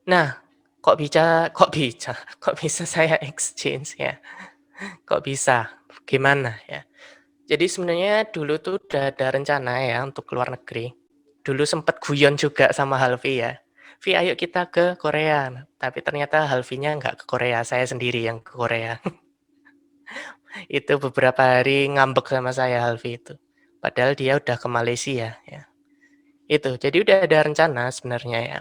Nah, kok bisa saya exchange ya? Kok bisa? Gimana ya? Jadi sebenarnya dulu tuh udah ada rencana ya untuk ke luar negeri. Dulu sempet guyon juga sama Halvi ya. "Vi, ayo kita ke Korea." Tapi ternyata Halvinya nggak ke Korea, saya sendiri yang ke Korea. Itu beberapa hari ngambek sama saya Halvi itu. Padahal dia udah ke Malaysia ya. Itu, jadi udah ada rencana sebenarnya ya.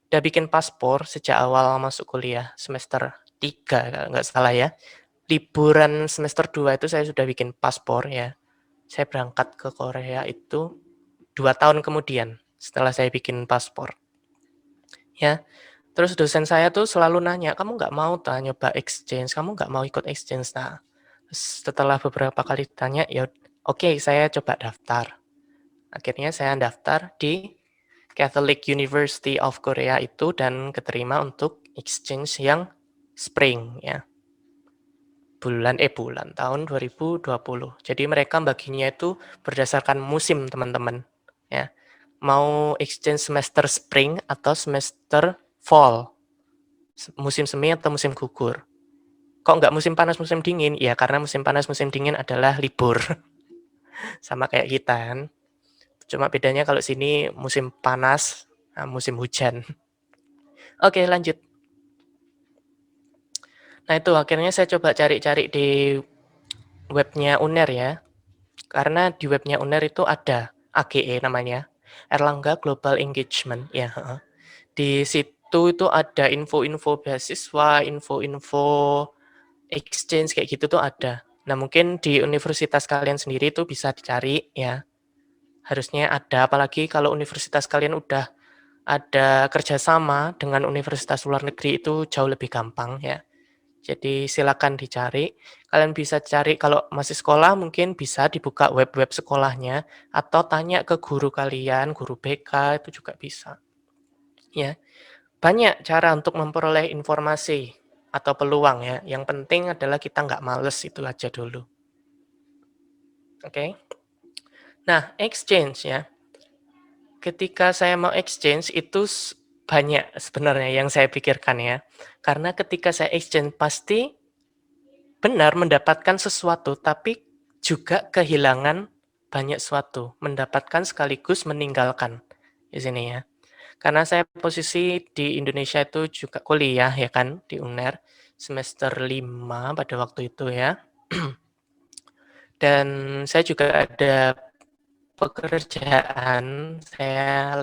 Udah bikin paspor sejak awal masuk kuliah semester 3 kalau nggak salah ya. Liburan semester 2 itu saya sudah bikin paspor ya. Saya berangkat ke Korea itu 2 tahun kemudian setelah saya bikin paspor, ya. Terus dosen saya tuh selalu nanya, "Kamu nggak mau nyoba exchange? Kamu nggak mau ikut exchange?" Nah, setelah beberapa kali tanya, ya oke saya coba daftar. Akhirnya saya daftar di Catholic University of Korea itu dan keterima untuk exchange yang spring ya. Tahun 2020. Jadi mereka baginya itu berdasarkan musim, teman-teman, ya. Mau exchange semester spring atau semester fall, musim semi atau musim gugur. Kok nggak musim panas, musim dingin? Ya karena musim panas, musim dingin adalah libur, sama kayak kita kan. Cuma bedanya kalau sini musim panas, musim hujan. Oke, lanjut. Nah itu akhirnya saya coba cari-cari di webnya UNER ya. Karena di webnya UNER itu ada AGE namanya, Erlangga Global Engagement, ya, heeh. Di situ itu ada info-info beasiswa, info-info exchange kayak gitu tuh ada. Nah, mungkin di universitas kalian sendiri itu bisa dicari ya. Harusnya ada, apalagi kalau universitas kalian udah ada kerjasama dengan universitas luar negeri itu jauh lebih gampang ya. Jadi silakan dicari. Kalian bisa cari kalau masih sekolah mungkin bisa dibuka web-web sekolahnya atau tanya ke guru kalian, guru BK itu juga bisa. Ya, banyak cara untuk memperoleh informasi atau peluang ya. Yang penting adalah kita nggak males itu aja dulu. Oke. Nah, exchange ya. Ketika saya mau exchange itu banyak sebenarnya yang saya pikirkan ya. Karena ketika saya exchange pasti benar mendapatkan sesuatu, tapi juga kehilangan banyak sesuatu, mendapatkan sekaligus meninggalkan di sini ya. Karena saya posisi di Indonesia itu juga kuliah ya kan, di UNER, semester 5 pada waktu itu ya. Dan saya juga ada pekerjaan, saya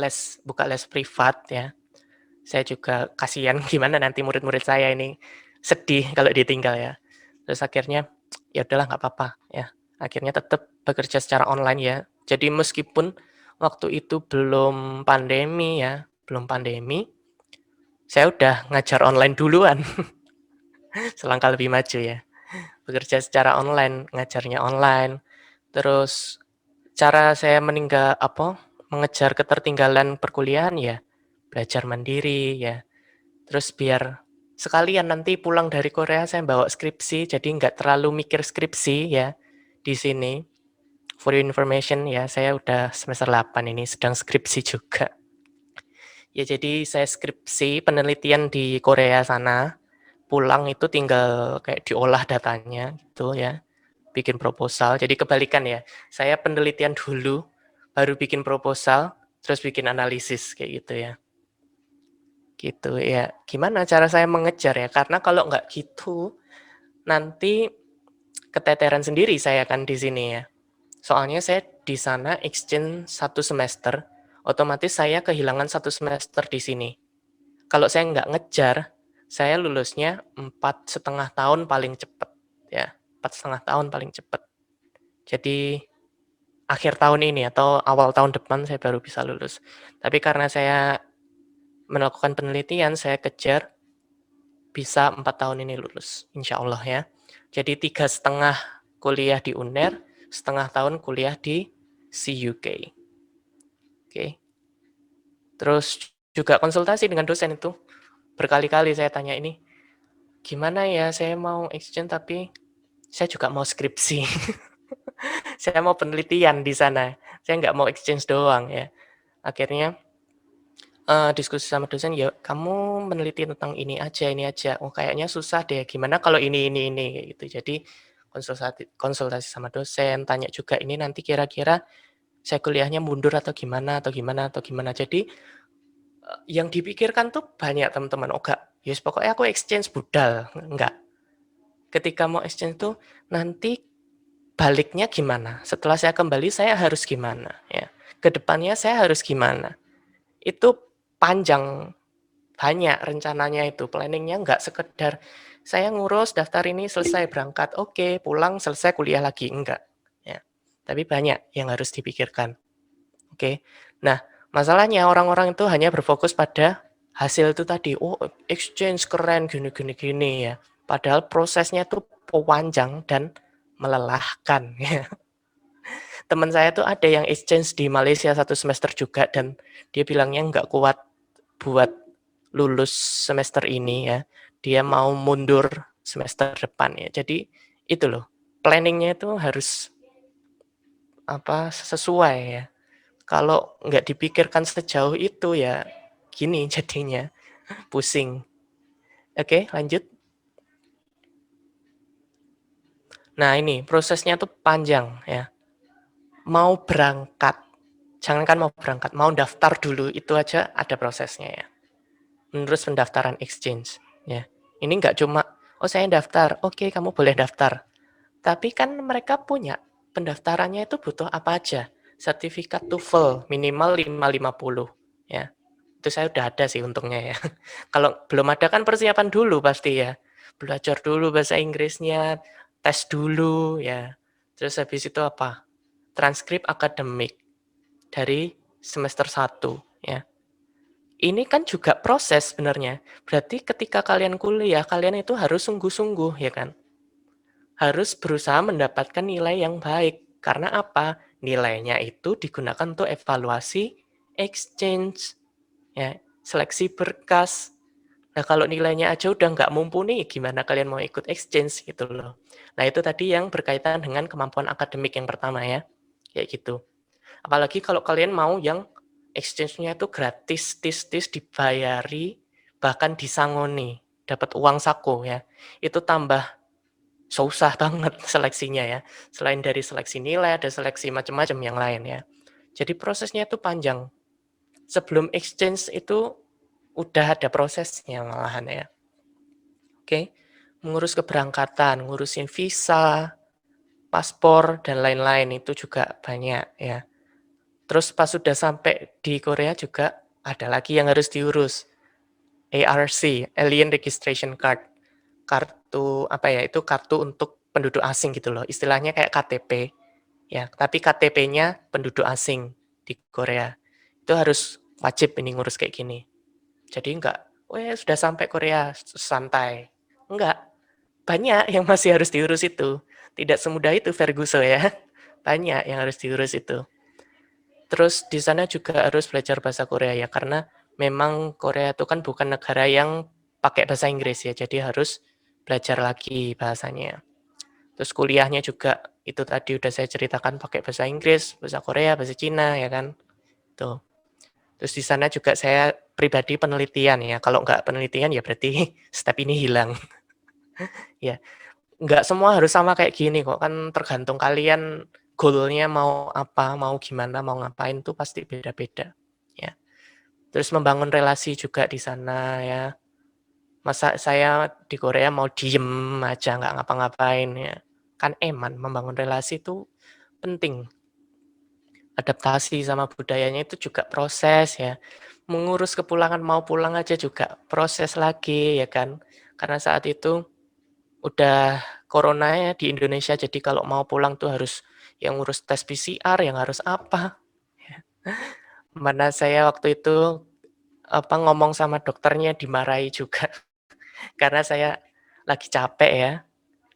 buka les privat ya. Saya juga kasihan gimana nanti murid-murid saya ini sedih kalau ditinggal ya. Terus akhirnya, ya udahlah nggak apa-apa ya, akhirnya tetap bekerja secara online ya. Jadi meskipun waktu itu belum pandemi ya, belum pandemi, saya udah ngajar online duluan, selangkah lebih maju ya. Bekerja secara online, ngajarnya online, terus cara saya mengejar ketertinggalan perkuliahan ya, belajar mandiri ya. Terus biar sekalian nanti pulang dari Korea saya bawa skripsi, jadi nggak terlalu mikir skripsi ya di sini. For your information ya, saya udah semester 8 ini sedang skripsi juga. Ya jadi saya skripsi penelitian di Korea sana, pulang itu tinggal kayak diolah datanya gitu ya, bikin proposal. Jadi kebalikan ya, saya penelitian dulu, baru bikin proposal, terus bikin analisis kayak gitu ya. Gitu ya. Gimana cara saya mengejar ya? Karena kalau nggak gitu, nanti keteteran sendiri saya kan di sini ya. Soalnya saya di sana exchange 1 semester, otomatis saya kehilangan 1 semester di sini. Kalau saya nggak ngejar, saya lulusnya 4,5 tahun paling cepat ya. 4,5 tahun paling cepat. Jadi akhir tahun ini atau awal tahun depan saya baru bisa lulus. Tapi karena saya melakukan penelitian, saya kejar bisa 4 tahun ini lulus, insya Allah ya. Jadi 3,5 kuliah di UNER, setengah tahun kuliah di CUK. Oke. Terus juga konsultasi dengan dosen itu. Berkali-kali saya tanya ini, gimana ya saya mau exchange tapi saya juga mau skripsi. Saya mau penelitian di sana. Saya nggak mau exchange doang ya. Akhirnya Diskusi sama dosen, "Ya kamu meneliti tentang ini aja, oh kayaknya susah deh, gimana kalau ini," kayak gitu. Jadi konsultasi konsultasi sama dosen, tanya juga, "Ini nanti kira-kira saya kuliahnya mundur atau gimana atau gimana atau gimana?" Jadi, yang dipikirkan tuh banyak teman-teman, oh enggak, ya wis pokoknya aku exchange budal, enggak. Ketika mau exchange tuh, nanti baliknya gimana? Setelah saya kembali saya harus gimana, ya. Ke depannya saya harus gimana? Itu panjang, banyak rencananya itu, planning-nya nggak sekedar saya ngurus daftar ini selesai berangkat, oke, pulang selesai kuliah lagi, enggak, ya. Tapi banyak yang harus dipikirkan, oke. Nah, masalahnya orang-orang itu hanya berfokus pada hasil itu tadi, "Oh, exchange keren gini gini gini," ya. Padahal prosesnya tuh panjang dan melelahkan, ya. Teman saya tuh ada yang exchange di Malaysia 1 semester juga dan dia bilangnya nggak kuat buat lulus semester ini ya, dia mau mundur semester depan ya. Jadi itu loh, planning-nya itu harus apa, sesuai ya. Kalau nggak dipikirkan sejauh itu ya gini jadinya, pusing. Oke, lanjut. Nah ini prosesnya tuh panjang ya. Mau berangkat, jangankan mau berangkat, mau daftar dulu itu aja ada prosesnya ya. Menerus pendaftaran exchange ya. Ini nggak cuma, "Oh saya daftar," "Oke kamu boleh daftar." Tapi kan mereka punya, pendaftarannya itu butuh apa aja, sertifikat TOEFL minimal 550 ya. Itu saya udah ada sih untungnya ya. Kalau belum ada kan persiapan dulu pasti ya. Belajar dulu bahasa Inggrisnya, tes dulu ya. Terus habis itu apa, transkrip akademik dari semester 1 ya. Ini kan juga proses sebenarnya. Berarti ketika kalian kuliah, kalian itu harus sungguh-sungguh ya kan. Harus berusaha mendapatkan nilai yang baik. Karena apa? Nilainya itu digunakan untuk evaluasi exchange, ya, seleksi berkas. Nah, kalau nilainya aja udah nggak mumpuni, gimana kalian mau ikut exchange gitu loh. Nah, itu tadi yang berkaitan dengan kemampuan akademik yang pertama ya, kayak gitu. Apalagi kalau kalian mau yang exchange-nya itu gratis, tis-tis dibayari, bahkan disangoni, dapat uang saku ya. Itu tambah susah banget seleksinya ya. Selain dari seleksi nilai, ada seleksi macam-macam yang lain ya. Jadi prosesnya itu panjang. Sebelum exchange itu udah ada prosesnya malahan ya. Oke, mengurus keberangkatan, ngurusin visa, paspor, dan lain-lain itu juga banyak ya. Terus pas sudah sampai di Korea juga ada lagi yang harus diurus. ARC, Alien Registration Card. Kartu apa ya, itu kartu untuk penduduk asing gitu loh, istilahnya kayak KTP, ya, tapi KTP-nya penduduk asing di Korea. Itu harus wajib ini ngurus kayak gini. Jadi enggak, "Weh, sudah sampai Korea, santai." Enggak, banyak yang masih harus diurus itu. Tidak semudah itu Ferguson ya, banyak yang harus diurus itu. Terus di sana juga harus belajar bahasa Korea ya, karena memang Korea itu kan bukan negara yang pakai bahasa Inggris ya, jadi harus belajar lagi bahasanya. Terus kuliahnya juga itu tadi udah saya ceritakan pakai bahasa Inggris, bahasa Korea, bahasa Cina ya kan. Tuh. Terus di sana juga saya pribadi penelitian ya. Kalau nggak penelitian ya berarti step ini hilang. Ya, nggak semua harus sama kayak gini kok. Kan tergantung kalian goal-nya mau apa, mau gimana, mau ngapain tuh pasti beda-beda. Ya. Terus membangun relasi juga di sana ya. Masa saya di Korea mau diem aja nggak ngapa-ngapain ya. Kan eman, membangun relasi itu penting. Adaptasi sama budayanya itu juga proses ya. Mengurus kepulangan mau pulang aja juga proses lagi ya kan. Karena saat itu udah corona ya di Indonesia, jadi kalau mau pulang tuh harus yang ngurus tes PCR, yang harus apa. Mana saya waktu itu apa ngomong sama dokternya dimarahi juga karena saya lagi capek ya.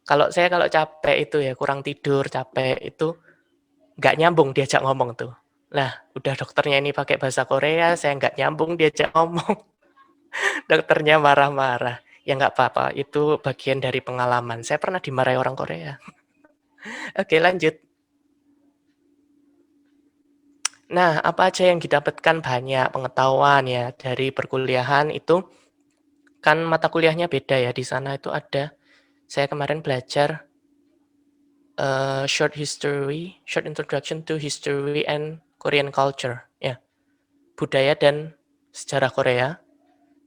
Kalau capek itu ya kurang tidur, capek itu nggak nyambung diajak ngomong tuh. Lah, udah dokternya ini pakai bahasa Korea, saya nggak nyambung diajak ngomong. Dokternya marah-marah. Ya nggak apa-apa, itu bagian dari pengalaman. Saya pernah dimarahi orang Korea. Oke, lanjut. Nah, apa aja yang didapatkan banyak pengetahuan ya dari perkuliahan itu kan mata kuliahnya beda ya, di sana itu ada saya kemarin belajar, short introduction to history and Korean culture, ya, budaya dan sejarah Korea,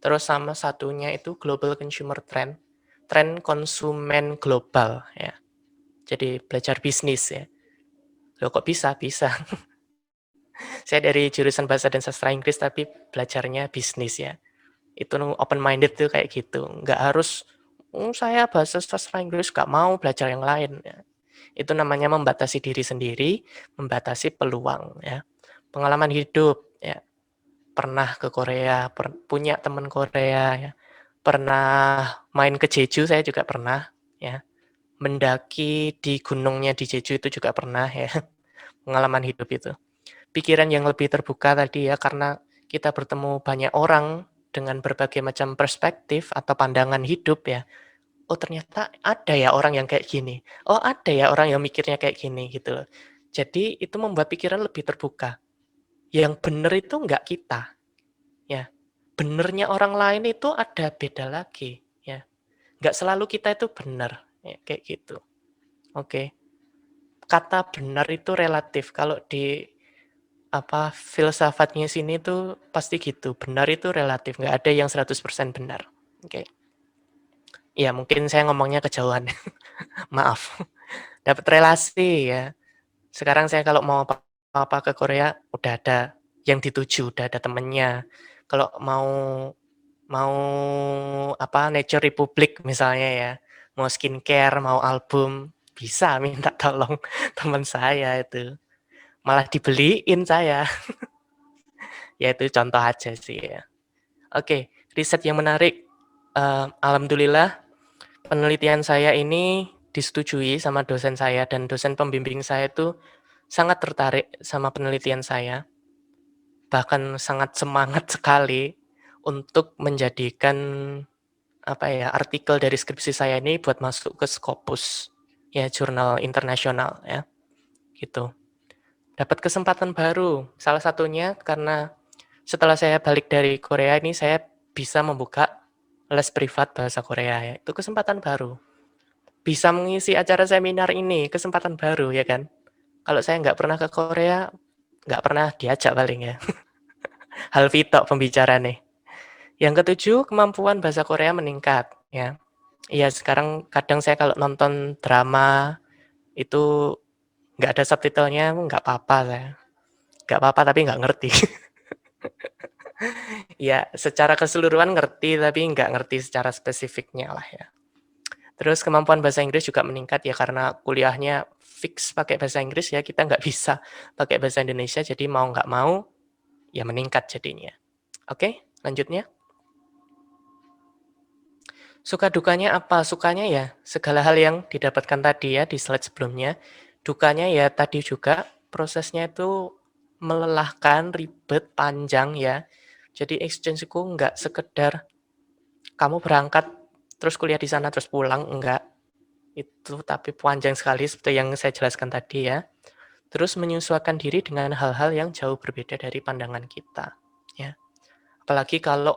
terus sama satunya itu global consumer trend, tren konsumen global, ya. Jadi belajar bisnis ya. Loh kok bisa? Bisa. Saya dari jurusan Bahasa dan Sastra Inggris tapi belajarnya bisnis ya. Itu open minded tuh kayak gitu, nggak harus, saya bahasa sastra Inggris, nggak mau belajar yang lain, ya. Itu namanya membatasi diri sendiri, membatasi peluang, ya. Pengalaman hidup, ya, pernah ke Korea, punya teman Korea, ya, pernah main ke Jeju, saya juga pernah, ya, mendaki di gunungnya di Jeju itu juga pernah, ya, pengalaman hidup itu. Pikiran yang lebih terbuka tadi ya, karena kita bertemu banyak orang dengan berbagai macam perspektif atau pandangan hidup ya. Oh ternyata ada ya orang yang kayak gini. Oh ada ya orang yang mikirnya kayak gini gitu loh. Jadi itu membuat pikiran lebih terbuka. Yang benar itu nggak kita ya. Benernya orang lain itu ada beda lagi ya. Nggak selalu kita itu benar ya, kayak gitu. Oke. Kata benar itu relatif. Kalau di filsafatnya sini tuh pasti gitu, benar itu relatif, nggak ada yang 100% benar. Oke. Ya mungkin saya ngomongnya kejauhan, maaf. Dapat relasi ya. Sekarang saya kalau mau apa-apa ke Korea, udah ada yang dituju, udah ada temennya. Kalau mau mau Nature Republic misalnya ya, mau skincare, mau album, bisa minta tolong teman saya itu. Malah dibeliin saya. Ya itu contoh aja sih ya. Oke, riset yang menarik. Alhamdulillah penelitian saya ini disetujui sama dosen saya dan dosen pembimbing saya itu sangat tertarik sama penelitian saya, bahkan sangat semangat sekali untuk menjadikan artikel dari skripsi saya ini buat masuk ke Scopus, ya jurnal internasional ya, gitu. Dapat kesempatan baru, salah satunya karena setelah saya balik dari Korea ini saya bisa membuka les privat bahasa Korea ya, itu kesempatan baru. Bisa mengisi acara seminar ini, kesempatan baru ya kan. Kalau saya nggak pernah ke Korea, nggak pernah diajak paling ya. Hal vitok pembicara nih. Yang ketujuh, kemampuan bahasa Korea meningkat ya. Iya sekarang kadang saya kalau nonton drama itu nggak ada subtitlenya nggak apa-apa saya. Nggak apa-apa tapi nggak ngerti. Ya secara keseluruhan ngerti tapi nggak ngerti secara spesifiknya lah ya. Terus kemampuan bahasa Inggris juga meningkat ya karena kuliahnya fix pakai bahasa Inggris ya, kita nggak bisa pakai bahasa Indonesia, jadi mau nggak mau ya meningkat jadinya. Oke, lanjutnya. Suka dukanya apa? Sukanya ya segala hal yang didapatkan tadi ya di slide sebelumnya. Dukanya ya tadi juga prosesnya itu melelahkan, ribet, panjang ya. Jadi exchange-ku nggak sekedar kamu berangkat terus kuliah di sana terus pulang, enggak. Itu tapi panjang sekali seperti yang saya jelaskan tadi ya. Terus menyesuaikan diri dengan hal-hal yang jauh berbeda dari pandangan kita, ya. Apalagi kalau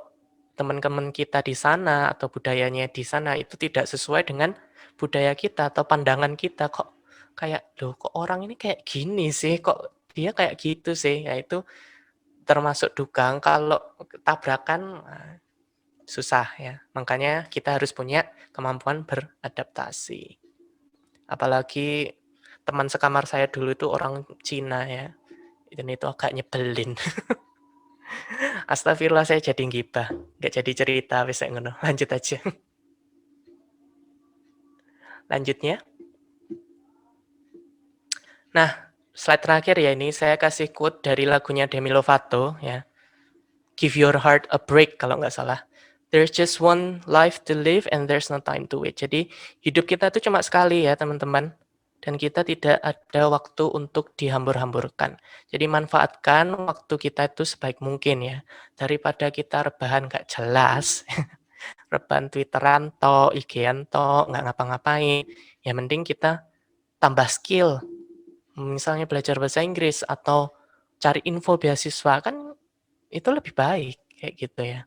teman-teman kita di sana atau budayanya di sana itu tidak sesuai dengan budaya kita atau pandangan kita, kok kayak, "Loh kok orang ini kayak gini sih? Kok dia kayak gitu sih?" Ya itu termasuk duka, kalau tabrakan, susah ya. Makanya kita harus punya kemampuan beradaptasi. Apalagi teman sekamar saya dulu itu orang Cina ya, dan itu agak nyebelin. Astagfirullah saya jadi gibah, nggak jadi cerita wis nek ngono. Lanjut aja. Lanjutnya. Nah, slide terakhir ya ini saya kasih quote dari lagunya Demi Lovato ya. Give your heart a break kalau nggak salah. There's just one life to live and there's no time to wait. Jadi hidup kita itu cuma sekali ya teman-teman. Dan kita tidak ada waktu untuk dihambur-hamburkan. Jadi manfaatkan waktu kita itu sebaik mungkin ya. Daripada kita rebahan nggak jelas, rebahan Twitteran tok, IG-an tok, nggak ngapa-ngapain. Ya mending kita tambah skill. Misalnya belajar bahasa Inggris atau cari info beasiswa kan itu lebih baik, kayak gitu ya,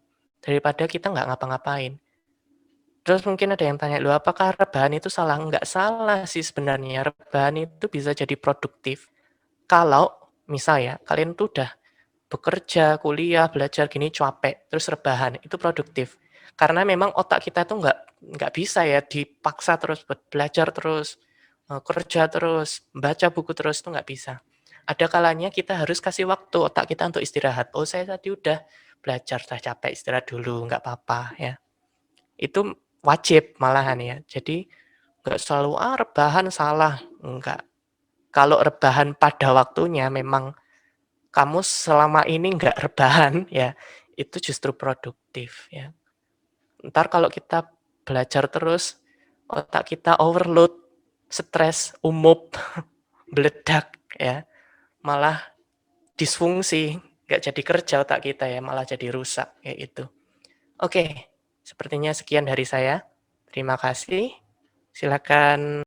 daripada kita nggak ngapa-ngapain. Terus mungkin ada yang tanya, "Loh apakah rebahan itu salah?" Nggak salah sih sebenarnya, rebahan itu bisa jadi produktif. Kalau misal ya, kalian tuh udah bekerja, kuliah, belajar gini capek, terus rebahan, itu produktif. Karena memang otak kita tuh nggak bisa ya dipaksa terus buat belajar terus, kerja terus, baca buku terus, itu nggak bisa. Ada kalanya kita harus kasih waktu otak kita untuk istirahat. "Oh saya tadi udah belajar, udah capek, istirahat dulu, nggak apa-apa," ya. Itu wajib malahan ya. Jadi nggak selalu, rebahan salah, enggak. Kalau rebahan pada waktunya memang kamu selama ini nggak rebahan ya, itu justru produktif ya. Entar kalau kita belajar terus, otak kita overload, stres, umup, meledak ya, malah disfungsi, nggak jadi kerja otak kita ya, malah jadi rusak, kayak gitu. Oke, sepertinya sekian dari saya. Terima kasih, silakan